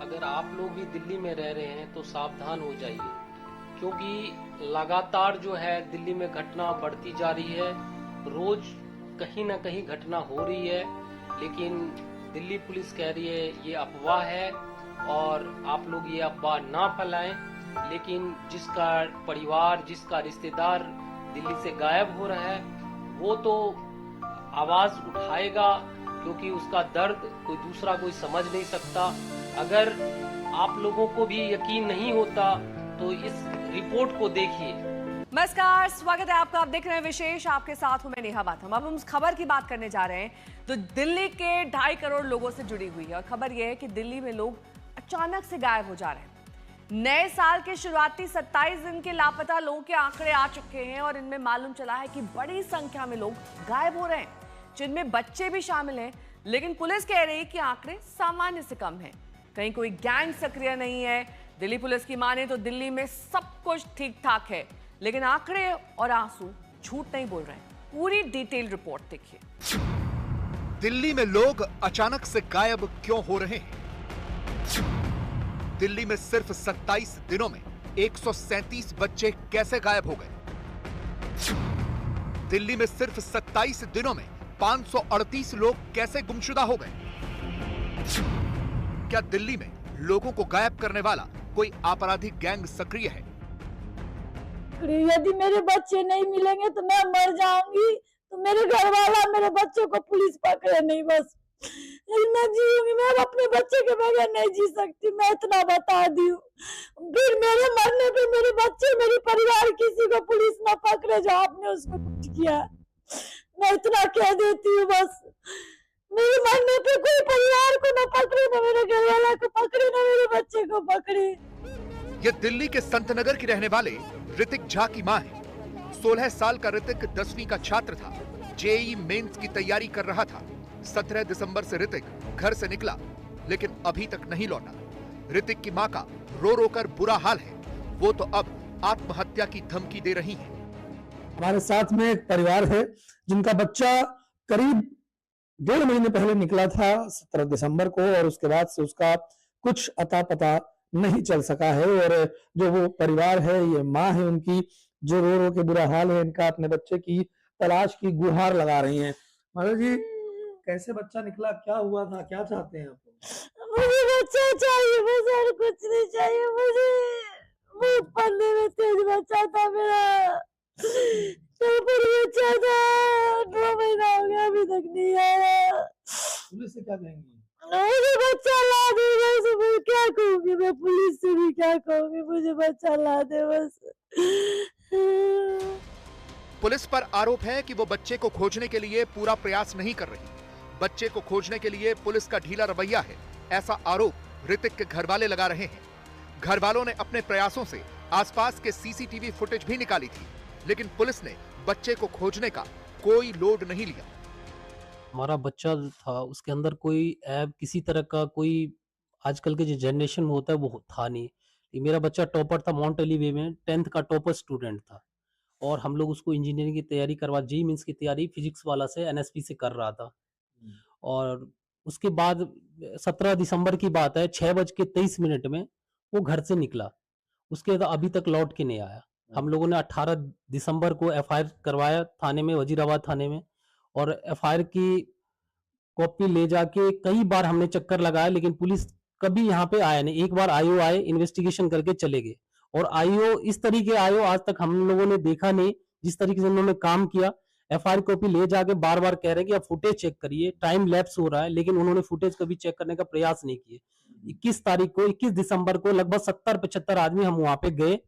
अगर आप लोग भी दिल्ली में रह रहे हैं तो सावधान हो जाइए, क्योंकि लगातार जो है दिल्ली में घटना बढ़ती जा रही है। रोज कहीं ना कहीं घटना हो रही है, लेकिन दिल्ली पुलिस कह रही है ये अफवाह है और आप लोग ये अफवाह ना फैलाएं। लेकिन जिसका परिवार, जिसका रिश्तेदार दिल्ली से गायब हो रहा है, वो तो आवाज उठाएगा, क्योंकि उसका दर्द कोई समझ नहीं सकता। अगर आप लोगों को भी यकीन नहीं होता तो इस रिपोर्ट को देखिए। नमस्कार, स्वागत है आपका। आप देख रहे हैं विशेष, आपके साथ हूं मैं नेहा बाथम। अब हम उस खबर की बात करने जा रहे हैं तो दिल्ली के 2.5 करोड़ लोगों से जुड़ी हुई है। और खबर यह है कि दिल्ली में लोग अचानक से गायब हो जा रहे हैं। नए साल के शुरुआती 27 दिन के लापता लोगों के आंकड़े आ चुके हैं और इनमें मालूम चला है कि बड़ी संख्या में लोग गायब हो रहे हैं, जिनमें बच्चे भी शामिल हैं। लेकिन पुलिस कह रही है कि आंकड़े सामान्य से कम हैं, कहीं कोई गैंग सक्रिय नहीं है। दिल्ली पुलिस की माने तो दिल्ली में सब कुछ ठीक ठाक है, लेकिन आंकड़े और आंसू झूठ नहीं बोल रहे हैं। पूरी डिटेल रिपोर्ट देखिए। दिल्ली में लोग अचानक से गायब क्यों हो रहे हैं? दिल्ली में सिर्फ 27 दिनों में 137 बच्चे कैसे गायब हो गए? दिल्ली में सिर्फ 27 दिनों में 538 लोग कैसे गुमशुदा हो गए? क्या दिल्ली में लोगों को गायब करने वाला कोई आपराधिक गैंग सक्रिय है? यदि मेरे बच्चे नहीं मिलेंगे तो मैं मर जाऊंगी, तो मेरे घर वाला मेरे बच्चों को पुलिस पकड़े नहीं, बस मैं जीऊंगी। मैं अपने बच्चे के बगैर नहीं जी सकती, मैं इतना बता दी हूँ। फिर मेरे मरने पे मेरे बच्चे, मेरे परिवार किसी को पुलिस न पकड़े जो आपने उसको कुछ किया। मैं इतना कह देती हूँ, बस मेरे मरने पे कोई परिवार को न पकड़े, न मेरे घर वाला को पकड़े, न मेरे बच्चे को पकड़े। ये दिल्ली के संतनगर की रहने वाले ऋतिक झा की मां है। 16 साल का ऋतिक 10वीं का छात्र था। जेईई मेंस की तैयारी कर रहा था। 17 दिसंबर से ऋतिक घर से निकला, लेकिन अभी तक नहीं लौटा। ऋतिक की मां का रो रो कर बुरा हाल है। वो तो अब आत्महत्या की धमकी दे रही है। हमारे साथ में एक परिवार है जिनका बच्चा करीब 1.5 महीने पहले निकला था, 17 दिसंबर को, और उसके बाद से उसका कुछ अता पता नहीं चल सका है। और जो वो परिवार है, ये माँ है उनकी, जो रो रो के बुरा हाल है इनका, अपने बच्चे की तलाश की गुहार लगा रही हैं। माता जी, कैसे बच्चा निकला, क्या हुआ था, क्या चाहते हैं आप? मुझे बच्चा चाहिए, बस और कुछ नहीं चाहिए मुझे। बहुत पढ़ने में तेज बच्चा था मेरा, बच्चा था, 2 महीना हो गया अभी तक नहीं आया। पुलिस से क्या कहेंगी? मुझे बच्चा ला दे, बस मैं क्या कहूँगी, मैं पुलिस से भी क्या कहूँगी, मुझे बच्चा ला दे बस। पुलिस पर आरोप है कि वो बच्चे को खोजने के लिए पूरा प्रयास नहीं कर रही। बच्चे को खोजने के लिए पुलिस का ढीला रवैया है, ऐसा आरोप ऋतिक के घर वाले लगा रहे हैं। घर वालों ने अपने प्रयासों से आसपास के सीसीटीवी फुटेज भी निकाली थी, लेकिन पुलिस ने बच्चे को खोजने का कोई लोड नहीं लिया। हमारा बच्चा था, उसके अंदर कोई ऐप, किसी तरह का कोई आजकल के जो जनरेशन में होता है वो था नहीं। ये मेरा बच्चा टॉपर था, माउंट एली वे में 10th का टॉपर स्टूडेंट था, और हम लोग उसको इंजीनियरिंग की तैयारी करवा, जेईई मेंस की तैयारी फिजिक्स वाला से एनएसपी से कर रहा था। और उसके बाद 17 दिसंबर की बात है, 6:23 में वो घर से निकला। उसके बाद अभी तक लौट के नहीं आया। हम लोगों ने 18 दिसंबर को एफआईआर करवाया थाने में, वजीराबाद थाने में, और एफआईआर की कॉपी ले जाके कई बार हमने चक्कर लगाया, लेकिन पुलिस कभी यहाँ पे आया नहीं। एक बार आईओ आए, इन्वेस्टिगेशन करके चले गए, और आईओ इस तरीके आईओ आज तक हम लोगों ने देखा नहीं जिस तरीके से उन्होंने काम किया। एफआईआर कॉपी ले जाके बार बार कह रहे हैं कि आप फुटेज चेक करिए, टाइम लैप्स हो रहा है, लेकिन उन्होंने फुटेज कभी चेक करने का प्रयास नहीं किए। 21 दिसंबर को लगभग 70-75 आदमी हम वहां पे गए,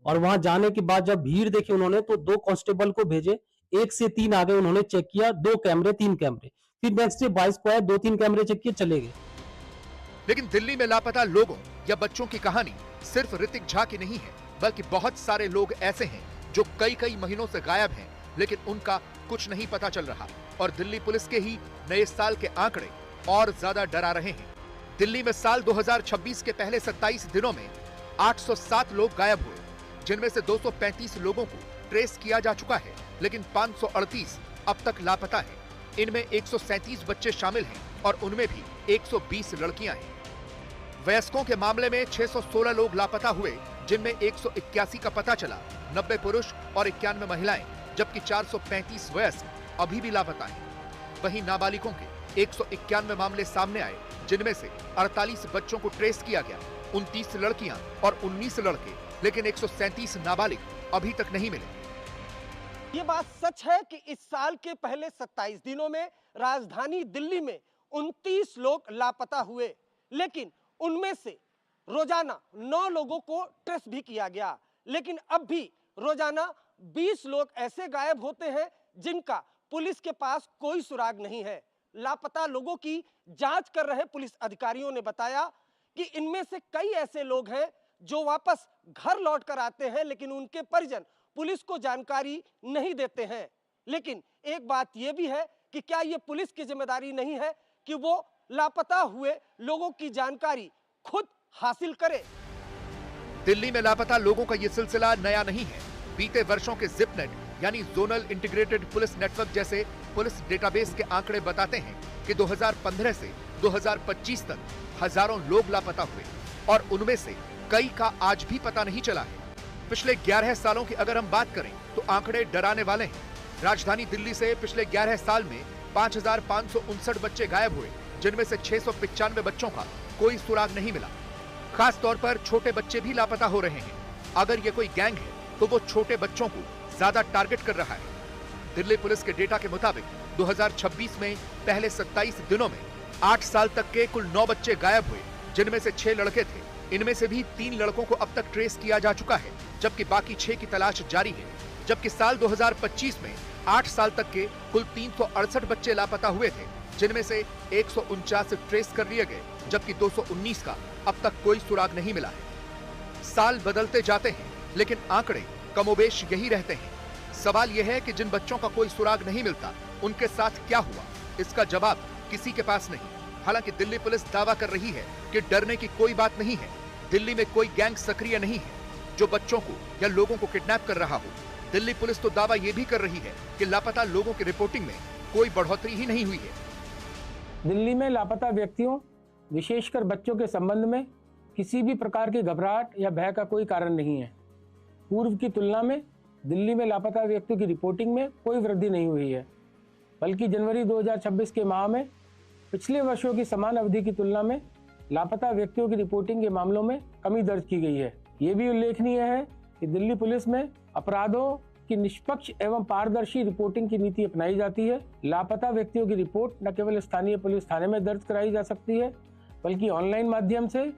और वहां जाने के बाद जब भीड़ देखी उन्होंने तो 2 कांस्टेबल को भेजे। 1 से 3 आ गए, उन्होंने चेक किया, 2 कैमरे 3 कैमरे, फिर नेक्स्ट डे 22 को आए, 2-3 कैमरे चेक किए, चले गए। लेकिन दिल्ली में लापता लोगों या बच्चों की कहानी सिर्फ ऋतिक झा की नहीं है, बल्कि बहुत सारे लोग ऐसे हैं जो कई महीनों से गायब हैं, लेकिन उनका कुछ नहीं पता चल रहा। और दिल्ली पुलिस के ही नए साल के आंकड़े और ज्यादा डरा रहे हैं। दिल्ली में साल 2026 के पहले 27 दिनों में 807 लोग गायब हुए, जिनमें से 235 लोगों को ट्रेस किया जा चुका है, लेकिन 538 अब तक लापता है। इनमें 137 बच्चे शामिल हैं और उनमें भी 120 लड़कियां हैं। वयस्कों के मामले में 616 लोग लापता हुए, जिनमें 181 का पता चला, 90 पुरुष और 91 महिलाएं, जबकि 435 वयस्क अभी भी लापता हैं। वहीं नाबालिगों के 191 मामले सामने आए, जिनमें से 48 बच्चों को ट्रेस किया गया, 29 लड़कियां और 19 लड़के, लेकिन 137 नाबालिग अभी तक नहीं मिले। ये बात सच है कि इस साल के पहले 27 दिनों में राजधानी दिल्ली में 29 लोग लापता हुए, लेकिन उनमें से रोजाना 9 लोगों को ट्रेस भी किया गया, लेकिन अब भी रोजाना 20 लोग ऐसे गायब होते हैं जिनका पुलिस के पास कोई सुराग नहीं है। लापता लोगों की जांच कर रहे पुलिस अधिकारियों ने बताया कि इनमें से कई ऐसे लोग हैं जो वापस घर लौट कर आते हैं, लेकिन उनके परिजन पुलिस को जानकारी नहीं देते हैं। लेकिन एक बात यह भी है कि क्या यह पुलिस की जिम्मेदारी नहीं है कि वो लापता हुए लोगों की जानकारी खुद हासिल करे। दिल्ली में लापता लोगों का ये सिलसिला नया नहीं है। बीते वर्षों के जिपनेट यानी जोनल इंटीग्रेटेड पुलिस नेटवर्क जैसे पुलिस डेटाबेस के आंकड़े बताते हैं कि 2015 से 2025 तक हजारों लोग लापता हुए और उनमें से कई का आज भी पता नहीं चला है। पिछले 11 सालों की अगर हम बात करें तो आंकड़े डराने वाले हैं। राजधानी दिल्ली से पिछले 11 साल में 5,559 बच्चे गायब हुए, जिनमें से 695 बच्चों का कोई सुराग नहीं मिला। खास तौर पर छोटे बच्चे भी लापता हो रहे हैं। अगर ये कोई गैंग है तो वो छोटे बच्चों को ज्यादा टारगेट कर रहा है। दिल्ली पुलिस के डेटा के मुताबिक 2026 में पहले 27 दिनों में 8 साल तक के कुल 9 बच्चे गायब हुए, जिनमें से 6 लड़के थे। इनमें से भी 3 लड़कों को अब तक ट्रेस किया जा चुका है, जबकि बाकी 6 की तलाश जारी है। जबकि साल 2025 में 8 साल तक के कुल 368 बच्चे लापता हुए थे, जिनमें से 149 ट्रेस कर लिए गए, जबकि 219 का अब तक कोई सुराग नहीं मिला है। साल बदलते जाते हैं, लेकिन आंकड़े कमोबेश यही रहते हैं। सवाल यह है कि जिन बच्चों का कोई सुराग नहीं मिलता, उनके साथ क्या हुआ? इसका जवाब किसी के पास नहीं। हालांकि दिल्ली पुलिस दावा कर रही है कि डरने की कोई बात नहीं है। दिल्ली में कोई गैंग सक्रिय नहीं है जो बच्चों को या लोगों को किडनैप कर रहा हो। दिल्ली पुलिस तो दावा यह भी कर रही है कि लापता लोगों की रिपोर्टिंग में कोई बढ़ोतरी ही नहीं हुई है। दिल्ली में लापता व्यक्तियों, विशेषकर बच्चों के संबंध में किसी भी प्रकार की घबराहट या भय का कोई कारण नहीं है। पूर्व की तुलना में दिल्ली में लापता व्यक्तियों की रिपोर्टिंग में कोई वृद्धि नहीं हुई है, बल्कि जनवरी 2026 के माह में पिछले वर्षों की समान अवधि की तुलना में लापता व्यक्तियों की रिपोर्टिंग के मामलों में कमी दर्ज की गई है। ये भी उल्लेखनीय है कि दिल्ली पुलिस में अपराधों की निष्पक्ष एवं पारदर्शी रिपोर्टिंग की नीति अपनाई जाती है। लापता व्यक्तियों की रिपोर्ट न केवल स्थानीय पुलिस थाने में दर्ज कराई जा सकती है, बल्कि ऑनलाइन माध्यम से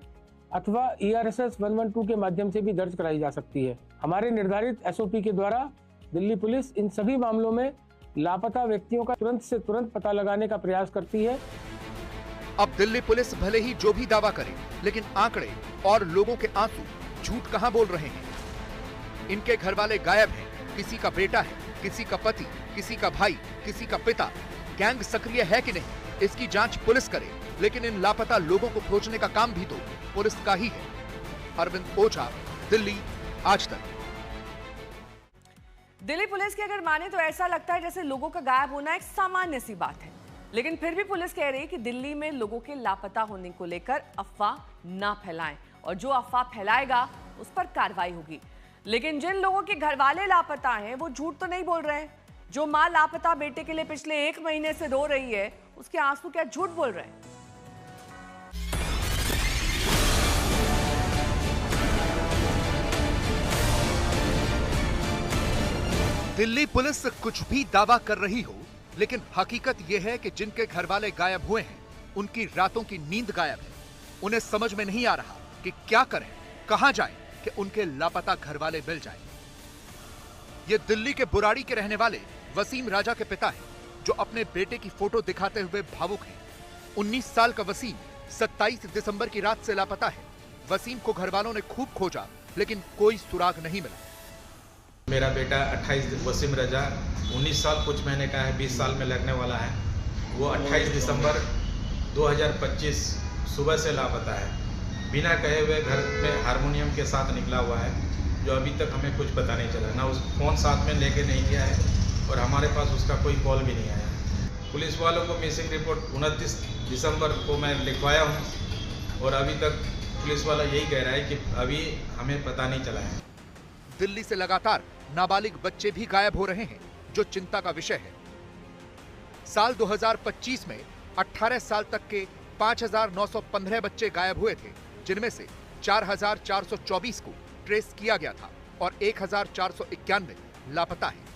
अथवा ERSS 112 के माध्यम से भी दर्ज कराई जा सकती है। हमारे निर्धारित SOP के द्वारा दिल्ली पुलिस इन सभी मामलों में लापता व्यक्तियों का तुरंत से तुरंत पता लगाने का प्रयास करती है। अब दिल्ली पुलिस भले ही जो भी दावा करे, लेकिन आंकड़े और लोगों के आंसू झूठ कहां बोल रहे हैं। इनके घर वाले गायब हैं, किसी का बेटा है, किसी का पति, किसी का भाई, किसी का पिता। गैंग सक्रिय है कि नहीं, इसकी जांच पुलिस करे, लेकिन इन लापता लोगों को खोजने का काम भी तो पुलिस का ही है। अरविंद ओझा, दिल्ली आज तक। दिल्ली पुलिस की अगर माने तो ऐसा लगता है जैसे लोगों का गायब होना एक सामान्य सी बात है, लेकिन फिर भी पुलिस कह रही है कि दिल्ली में लोगों के लापता होने को लेकर अफवाह ना फैलाएं, और जो अफवाह फैलाएगा उस पर कार्रवाई होगी। लेकिन जिन लोगों के घर वाले लापता हैं वो झूठ तो नहीं बोल रहे हैं। जो मां लापता बेटे के लिए पिछले 1 महीने से रो रही है, उसके आंसू क्या झूठ बोल रहे हैं? दिल्ली पुलिस कुछ भी दावा कर रही हो, लेकिन हकीकत यह है कि जिनके घर वाले गायब हुए हैं, उनकी रातों की नींद गायब है। उन्हें समझ में नहीं आ रहा कि क्या करें, कहां जाएं कि उनके लापता घर वाले मिल जाएं। ये दिल्ली के बुराड़ी के रहने वाले वसीम राजा के पिता हैं, जो अपने बेटे की फोटो दिखाते हुए भावुक हैं। 19 साल का वसीम 27 दिसंबर की रात से लापता है। वसीम को घर वालों ने खूब खोजा, लेकिन कोई सुराग नहीं मिला। मेरा बेटा 28 वसीम रजा 19 साल कुछ महीने का है, 20 साल में लगने वाला है। वो 28 दिसंबर 2025 सुबह से लापता है। बिना कहे हुए घर में हारमोनियम के साथ निकला हुआ है, जो अभी तक हमें कुछ पता नहीं चला। ना उस फोन साथ में लेके नहीं गया है और हमारे पास उसका कोई कॉल भी नहीं आया। पुलिस वालों को मिसिंग रिपोर्ट 29 दिसंबर को मैं लिखवाया हूँ। और अभी तक पुलिस वाला यही कह रहा है कि अभी हमें पता नहीं चला है। दिल्ली से लगातार नाबालिग बच्चे भी गायब हो रहे हैं, जो चिंता का विषय है। साल 2025 में 18 साल तक के 5,915 बच्चे गायब हुए थे, जिनमें से 4,424 को ट्रेस किया गया था और 1,491 लापता है।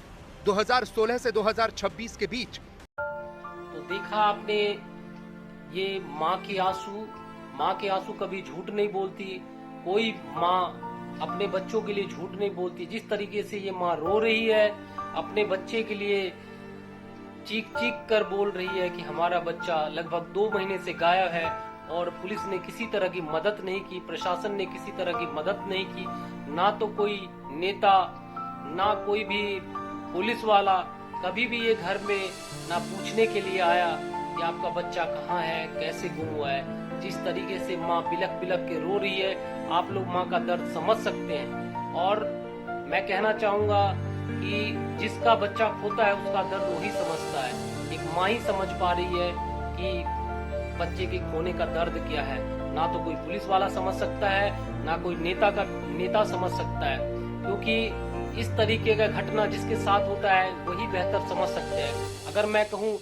2016 से 2026 के बीच तो देखा आपने, ये माँ के आंसू कभी झूठ नहीं बोलती। कोई माँ अपने बच्चों के लिए झूठ नहीं बोलती। जिस तरीके से ये माँ रो रही है, अपने बच्चे के लिए चीख चीख कर बोल रही है कि हमारा बच्चा लगभग 2 महीने से गायब है, और पुलिस ने किसी तरह की मदद नहीं की, प्रशासन ने किसी तरह की मदद नहीं की। ना तो कोई नेता, ना कोई भी पुलिस वाला कभी भी ये घर में ना पूछने के लिए आया कि आपका बच्चा कहाँ है, कैसे गुम हुआ है। जिस तरीके से माँ बिलख बिलख के रो रही है, आप लोग माँ का दर्द समझ सकते हैं। और मैं कहना चाहूँगा कि जिसका बच्चा खोता है उसका दर्द वही समझता है। एक माँ ही समझ पा रही है कि बच्चे के खोने का दर्द क्या है। ना तो कोई पुलिस वाला समझ सकता है, ना कोई नेता समझ सकता है, क्योंकि इस तरीके का घटना जिसके साथ होता है वही बेहतर समझ सकते हैं। अगर मैं कहूँ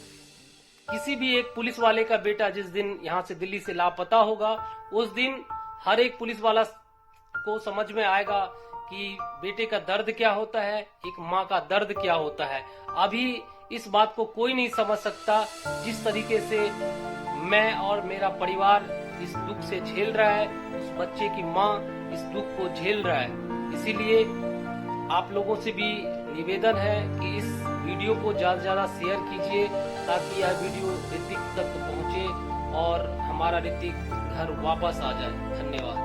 किसी भी एक पुलिस वाले का बेटा जिस दिन यहाँ से दिल्ली से लापता होगा, उस दिन हर एक पुलिस वाला को समझ में आएगा कि बेटे का दर्द क्या होता है, एक माँ का दर्द क्या होता है। अभी इस बात को कोई नहीं समझ सकता जिस तरीके से मैं और मेरा परिवार इस दुख से झेल रहा है, उस बच्चे की माँ इस दुख को झेल रहा है। इसीलिए आप लोगों से भी निवेदन है कि इस वीडियो को ज्यादा से ज्यादा शेयर कीजिए, ताकि यह वीडियो ऋतिक तक पहुंचे और हमारा ऋतिक घर वापस आ जाए। धन्यवाद।